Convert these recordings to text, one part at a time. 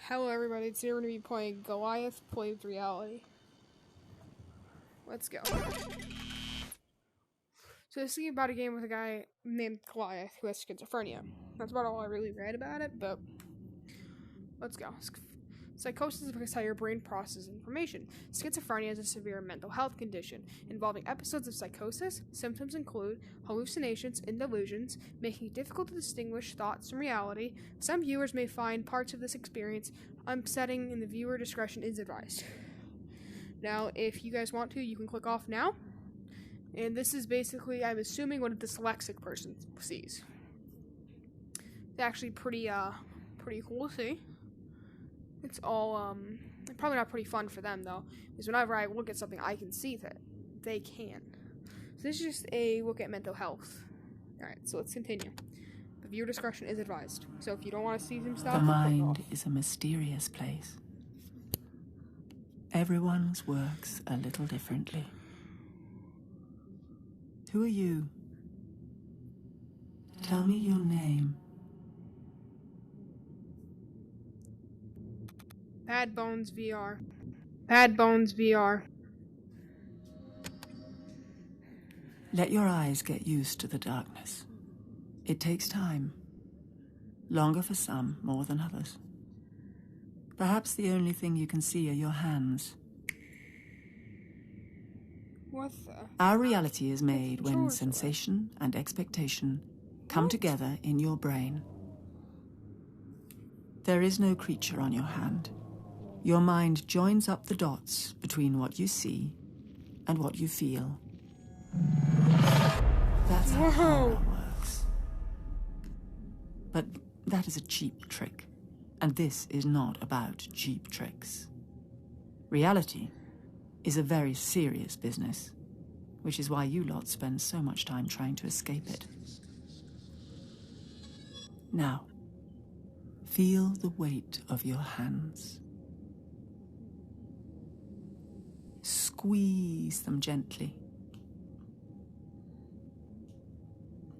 Hello everybody, today we're going to be playing Goliath Play with Reality. Let's go. So this is about a game with a guy named Goliath who has schizophrenia. That's about all I really read about it, but let's go. Psychosis affects how your brain processes information. Schizophrenia is a severe mental health condition involving episodes of psychosis. Symptoms include hallucinations and delusions, making it difficult to distinguish thoughts from reality. Some viewers may find parts of this experience upsetting, and the viewer discretion is advised. Now, if you guys want to, you can click off now. And this is basically, I'm assuming, what a dyslexic person sees. It's actually pretty cool to see. It's all, probably not pretty fun for them, though, because whenever I look at something, I can see that they can. So this is just a look at mental health. Alright, so let's continue. The viewer discretion is advised. So if you don't want to see some stuff, the mind is a mysterious place. Everyone's works a little differently. Who are you? Tell me your name. Bad Bones VR. Bad Bones VR. Let your eyes get used to the darkness. It takes time. Longer for some, more than others. Perhaps the only thing you can see are your hands. What the? Our reality is made when sensation and expectation come together in your brain. There is no creature on your hand. Your mind joins up the dots between what you see and what you feel. That's how horror works. But that is a cheap trick, and this is not about cheap tricks. Reality is a very serious business, which is why you lot spend so much time trying to escape it. Now, feel the weight of your hands. Squeeze them gently.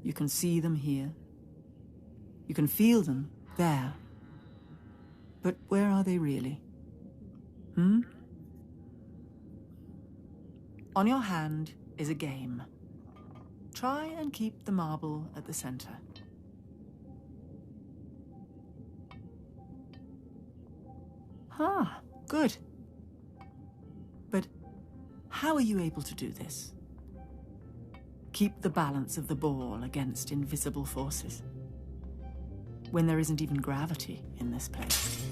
You can see them here. You can feel them there. But where are they really? On your hand is a game. Try and keep the marble at the center. Good. But how are you able to do this? Keep the balance of the ball against invisible forces, when there isn't even gravity in this place.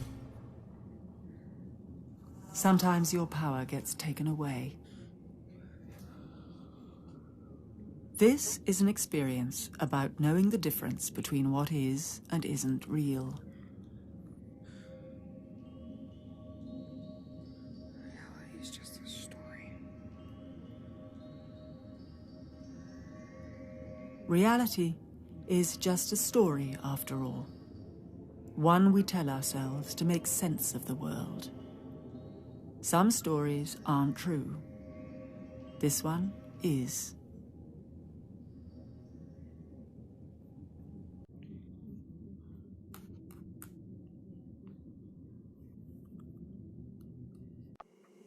Sometimes your power gets taken away. This is an experience about knowing the difference between what is and isn't real. It's just a story. Reality is just a story, after all. One we tell ourselves to make sense of the world. Some stories aren't true. This one is.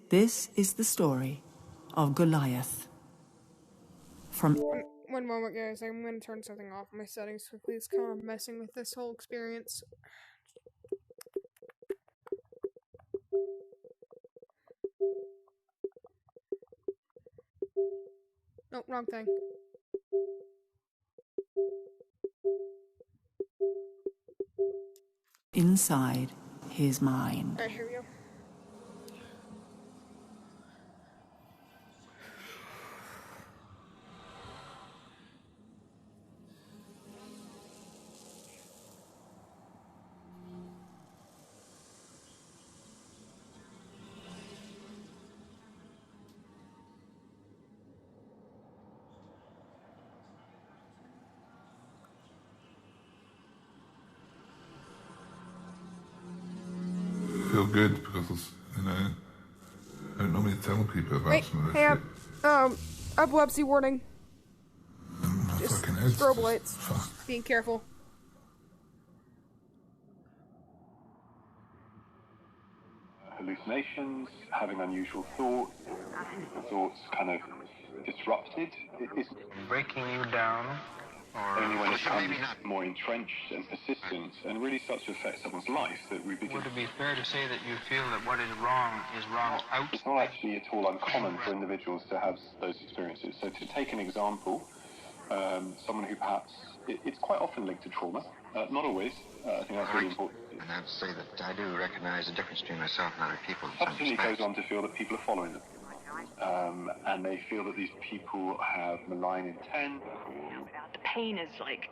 This is the story of Goliath. From One moment, guys. I'm going to turn something off in my settings quickly. It's kind of messing with this whole experience. Nope, wrong thing. inside his mind. Alright, here we go. Feel good because, you know, I don't normally tell people about some of this shit. Epilepsy warning. My Just fucking head's strobe just lights. fucked. Being careful. hallucinations, having unusual thoughts, the thoughts kind of disrupted. It's breaking you down, or only when it becomes more entrenched and persistent and really starts to affect someone's life that we begin. Would it be fair to say that you feel that what is wrong out? It's not actually at all uncommon for individuals to have those experiences. So to take an example, someone who perhaps, it's quite often linked to trauma, not always. I think that's really important. And I have to say that I do recognize the difference between myself and other people. Subsequently goes on to feel that people are following them. And they feel that these people have malign intent. The pain is like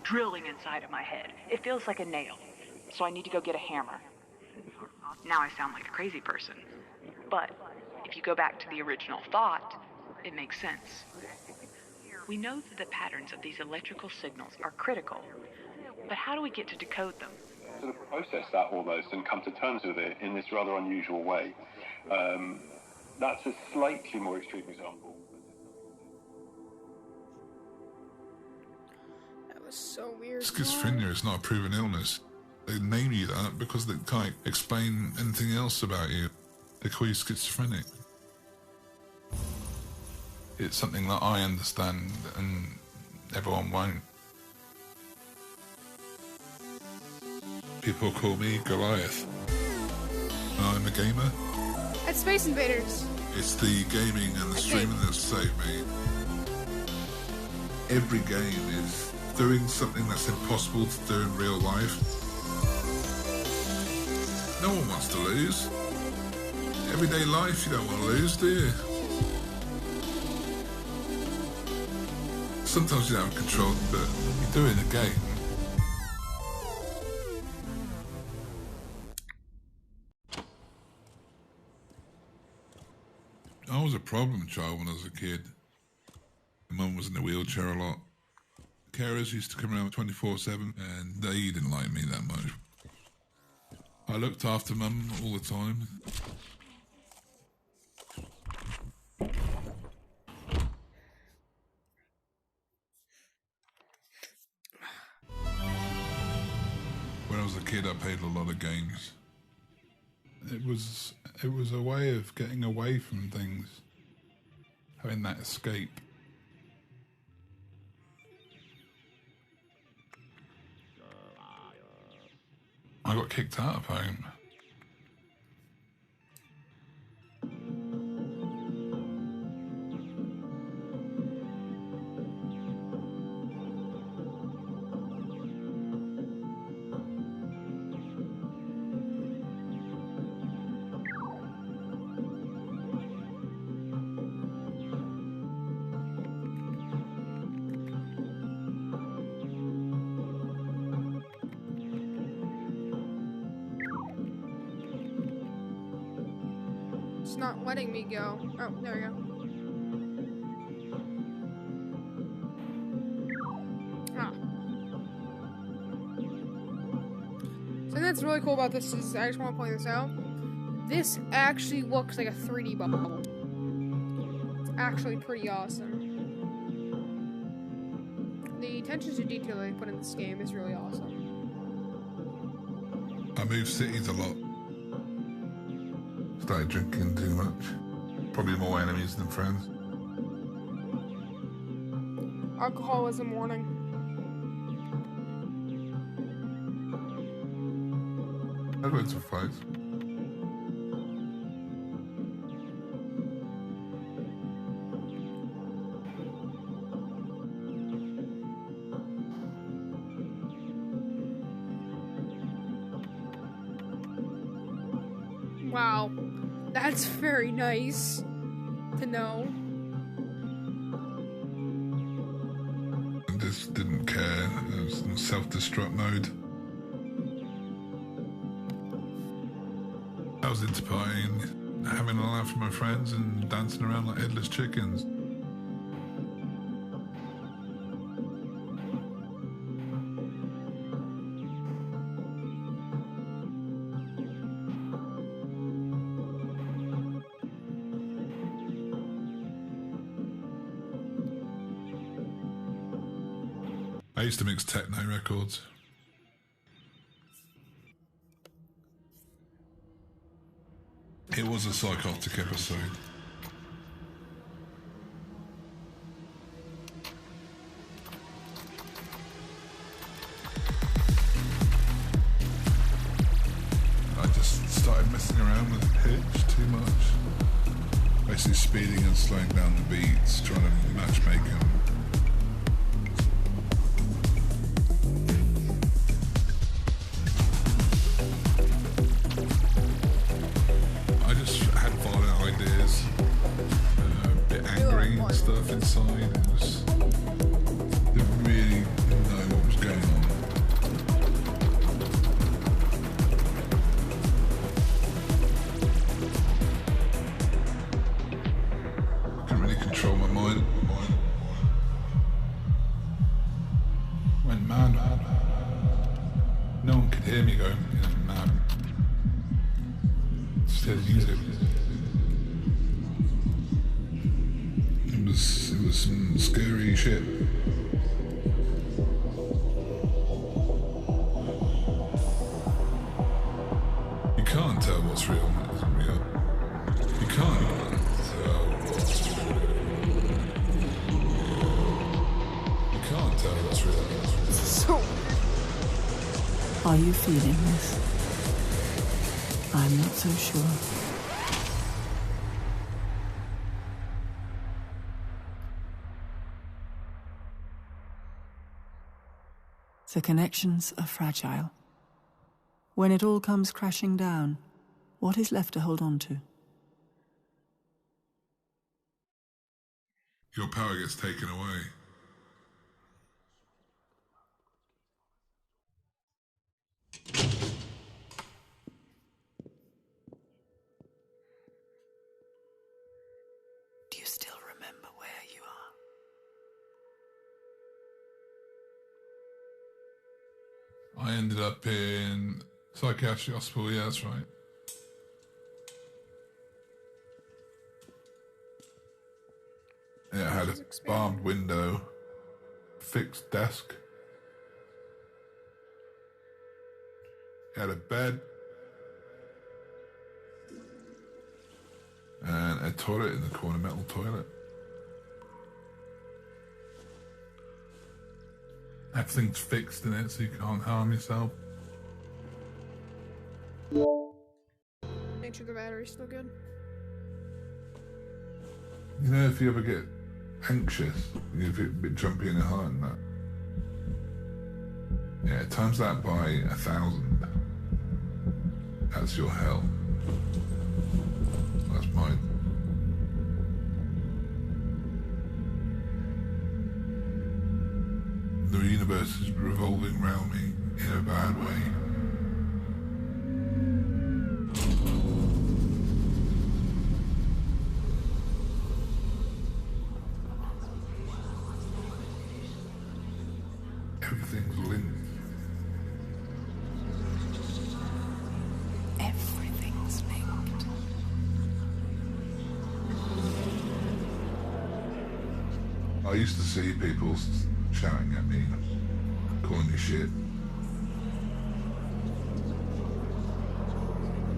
drilling inside of my head. It feels like a nail. So I need to go get a hammer. Now I sound like a crazy person. But if you go back to the original thought, it makes sense. We know that the patterns of these electrical signals are critical. But how do we get to decode them? Sort of process that almost and come to terms with it in this rather unusual way. That's a slightly more extreme example. That was so weird. Schizophrenia is not a proven illness. They name you that because they can't explain anything else about you. They call you schizophrenic. It's something that I understand and everyone won't. People call me Goiath. I'm a gamer. It's Space Invaders. It's the gaming and the streaming that saved me. Every game is doing something that's impossible to do in real life. No one wants to lose. Everyday life, you don't want to lose, do you? Sometimes you don't have control, but you do it in a game. I was a problem child when I was a kid. My mum was in a wheelchair a lot. Carers used to come around 24/7 and they didn't like me that much. I looked after mum all the time. When I was a kid, I played a lot of games. It was a way of getting away from things, having that escape. I got kicked out of home. It's not letting me go. Oh, there we go. Ah. Something that's really cool about this is, I just want to point this out. This actually looks like a 3D bubble. It's actually pretty awesome. The attention to detail they put in this game is really awesome. I moved cities a lot. Started drinking too much. Probably more enemies than friends. Alcoholism warning. I got into fights. Wow. That's very nice to know. I just didn't care. It was in self-destruct mode. I was into partying, having a laugh with my friends and dancing around like headless chickens. I used to mix techno records. It was a psychotic episode. I just started messing around with the pitch too much. Basically speeding and slowing down the beats, trying to matchmake them. I just had violent ideas, a bit angry and stuff inside. Didn't really know what was going on. Couldn't really control my mind. Went mad. No one could hear me going mad. Instead of music. It was some scary shit. You can't tell what's real and what isn't real. You can't tell what's real. You can't tell what's real and what's real. So Are you feeling this? I'm not so sure. The connections are fragile. When it all comes crashing down, what is left to hold on to? Your power gets taken away. Do you still remember where you are? I ended up in psychiatric hospital, yeah, that's right. Yeah, I had a barred window, fixed desk. It had a bed and a toilet in the corner, metal toilet. Everything's fixed in it so you can't harm yourself. make sure the battery's still good. You know, if you ever get anxious, you get a bit jumpy in the heart and that. Yeah, times that by 1,000. That's your hell. That's mine. The universe is revolving around me in a bad way. Everything's linked. Everything's linked. I used to see people shouting at me, calling me shit.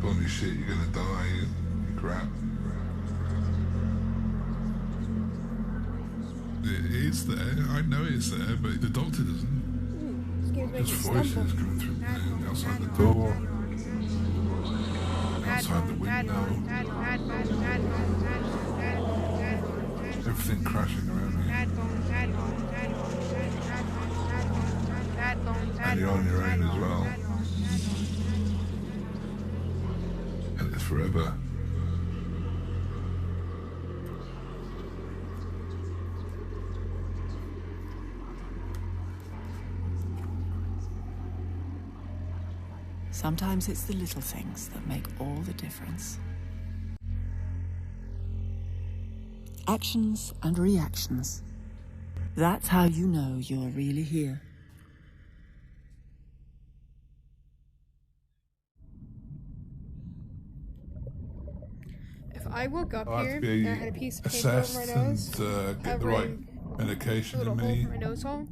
Calling me shit, you're gonna die, you crap. It is there, I know it's there, but the doctor doesn't. There's voices coming through outside the door, outside the window. Everything crashing around me. And you're on your own as well. And it's forever. Sometimes it's the little things that make all the difference. Actions and reactions. That's how you know you're really here. If I woke up I here have to and be I had a piece of paper assessed over my nose, and get the right medication little in hole me. for my nose hole,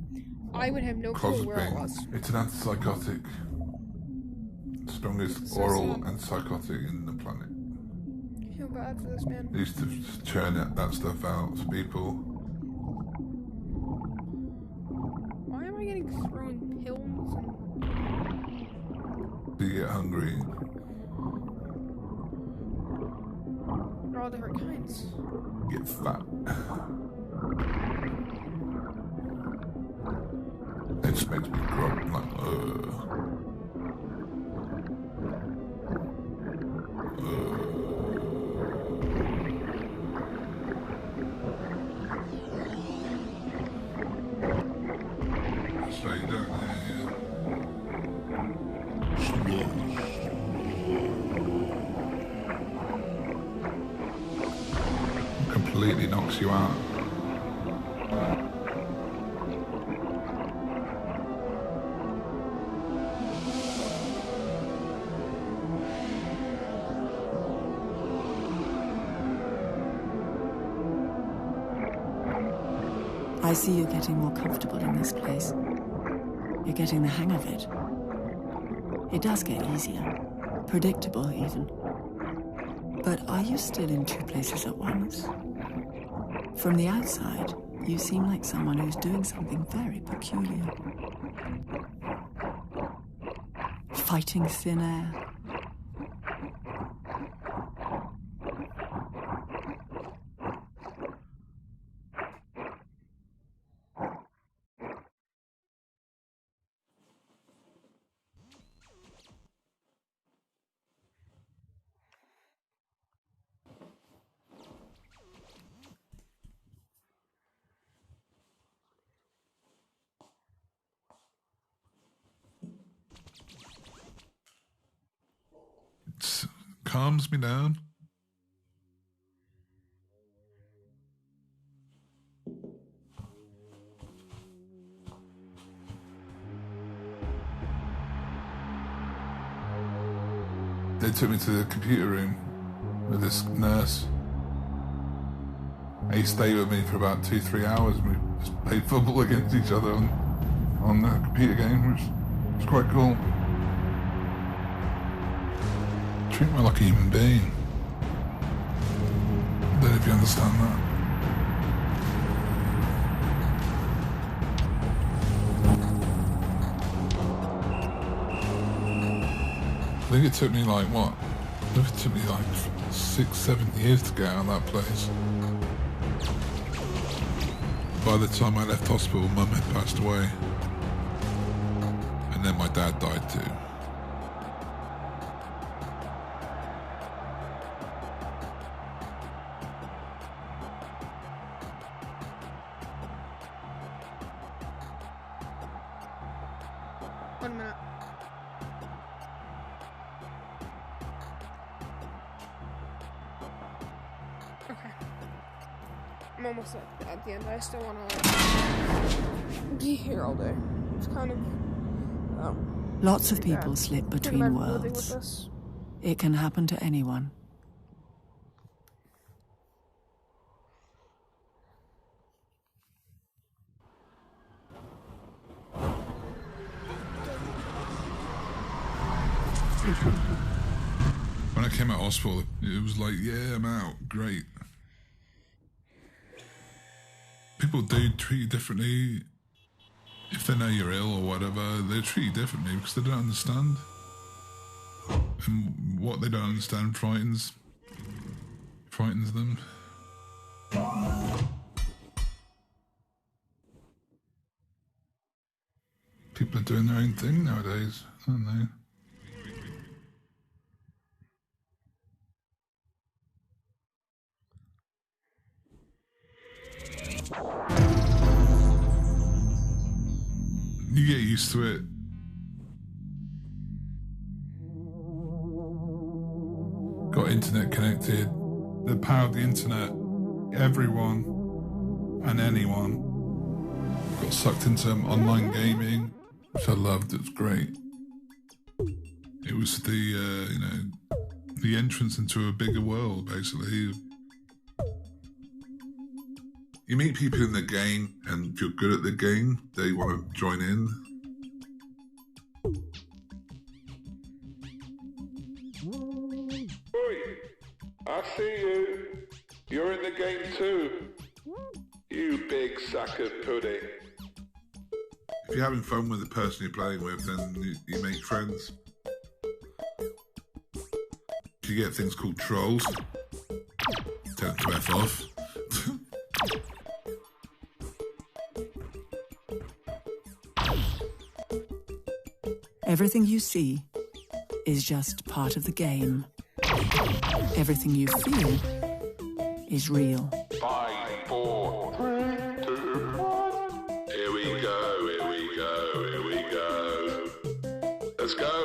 I would have no clue where I was. It's an antipsychotic. Strongest So oral sad. antipsychotic in the planet. feel bad for this man. I used to churn that stuff out for people. Why am I getting thrown pills and... You get hungry. They're all different kinds. Get fat. It just makes me grump like, So you don't, completely knocks you out. I see you're getting more comfortable in this place. You're getting the hang of it. It does get easier. Predictable, even. But are you still in two places at once? From the outside, you seem like someone who's doing something very peculiar. Fighting thin air. It calms me down. They took me to the computer room with this nurse. He stayed with me for about 2-3 hours, and we just played football against each other on the computer game, which was quite cool. Treat me like a human being. I don't know if you understand that. I think it took me like, what? I think it took me like 6-7 years to get out of that place. By the time I left hospital, Mum had passed away. And then my dad died too. One minute. Okay. I'm almost at the end. I still want to be here all day. It's kind of... Lots of people slip between living with worlds. this. It can happen to anyone. When I came out of hospital, it was like, yeah, I'm out, great. People do treat you differently. If they know you're ill or whatever, they treat you differently because they don't understand. And what they don't understand frightens them. People are doing their own thing nowadays, aren't they? You get used to it. Got internet connected. The power of the internet, everyone and anyone got sucked into online gaming, which I loved. It was great. It was the entrance into a bigger world, basically. You meet people in the game, and if you're good at the game, they want to join in. I see you. You're in the game too. You big sack of pudding. If you're having fun with the person you're playing with, then you make friends. You get things called trolls. Tell them to F off. Everything you see is just part of the game. Everything you feel is real. 5, 4, 3, 2, 1. Here we go, here we go, here we go. Let's go.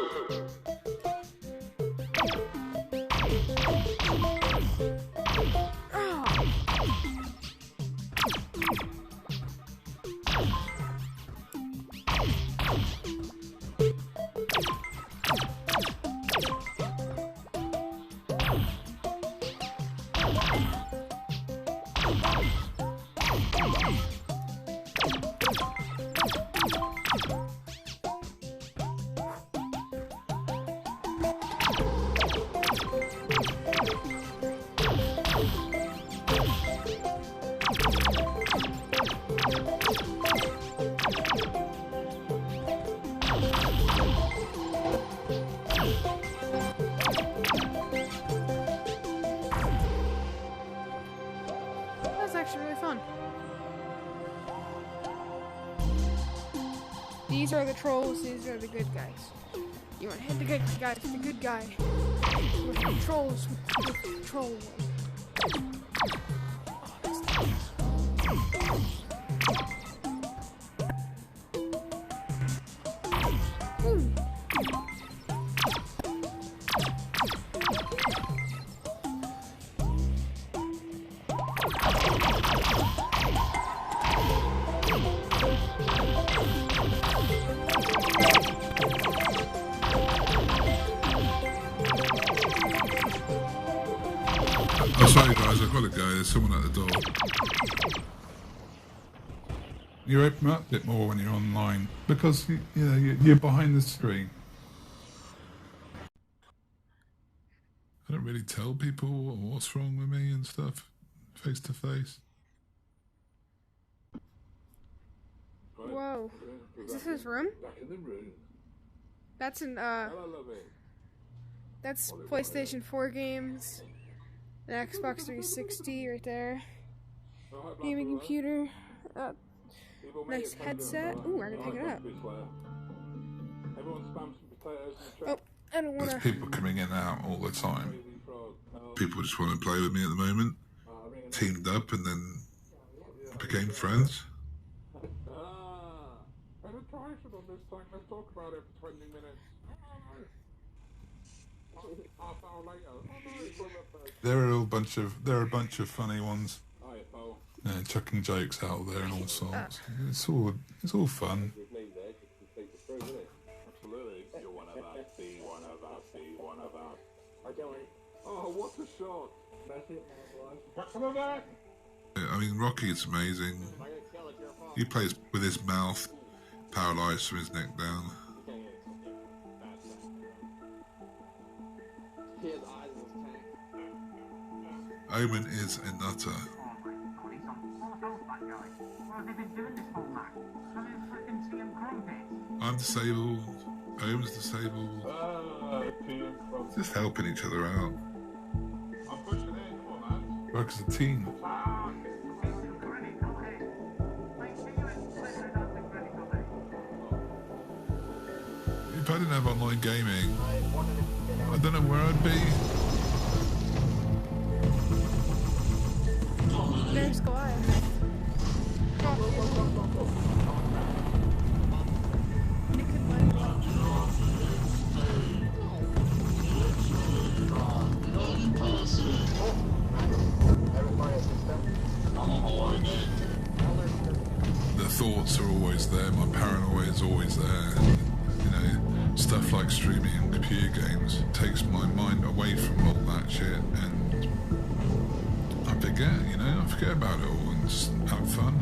Really fun. These are the trolls, these are the good guys. You want to hit the good guys with the good guy. With the trolls with the troll. Oh, sorry guys, I've got to go. There's someone at the door. You open up a bit more when you're online because you're behind the screen. I don't really tell people what's wrong with me and stuff face to face. Whoa. Is this his room? That's an, that's PlayStation 4 games. An Xbox 360 right there. Gaming computer. Nice headset. Ooh, I'm gonna pick it up. Oh, I don't wanna. There's people coming in and out all the time. People just want to play with me at the moment. Teamed up and then became friends. Let's talk about it for 20 minutes. There are a bunch of funny ones. Chucking jokes out there and all sorts. It's all fun. Absolutely. You're one of us, be one of us, be one of us. Oh, what a shot! I mean, Rocky's amazing. He plays with his mouth paralysed from his neck down. Omen is a nutter. I'm disabled. Omen's disabled. Just helping each other out. I'm pushing in, come on, man. Work as a team. If I didn't have online gaming, I don't know where I'd be. There's Goiath. The thoughts are always there, my paranoia is always there. You know, stuff like streaming and computer games takes my mind away from all that shit and I forget about it all and just have fun.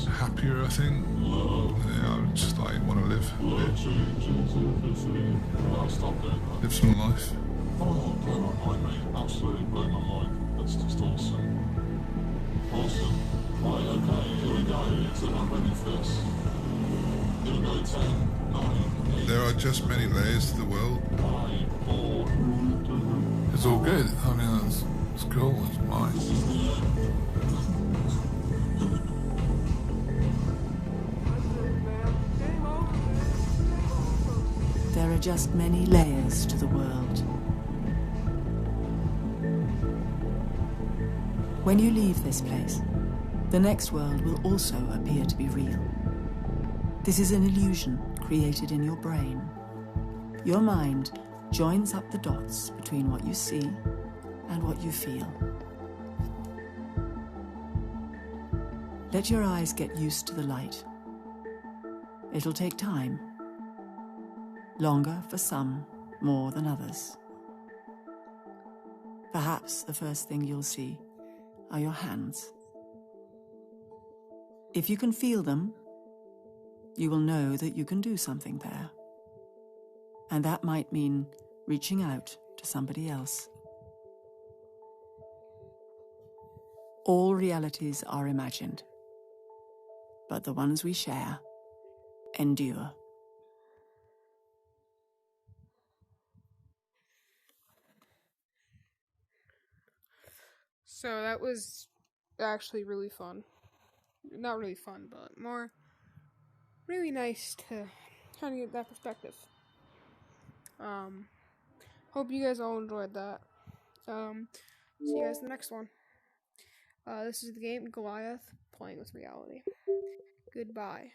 happier, I think. Yeah, I just like want to live a bit. Live some life. Oh, blow my mind, mate. Absolutely blow my mind. That's just awesome. Awesome. Right, okay, here we go. So I'm ready for this. Here we go, 10, 9, 8. There are just many layers to the world. 5, 4. It's all good. I mean, it's cool. It's nice. There are just many layers to the world. When you leave this place, the next world will also appear to be real. This is an illusion created in your brain. Your mind joins up the dots between what you see and what you feel. Let your eyes get used to the light. It'll take time. Longer for some, more than others. Perhaps the first thing you'll see are your hands. If you can feel them, you will know that you can do something there. And that might mean reaching out to somebody else. All realities are imagined, but the ones we share endure. So that was actually really fun. Not really fun, but more really nice to kind of get that perspective. Hope you guys all enjoyed that. See you guys in the next one. This is the game Goliath, playing with reality. Goodbye.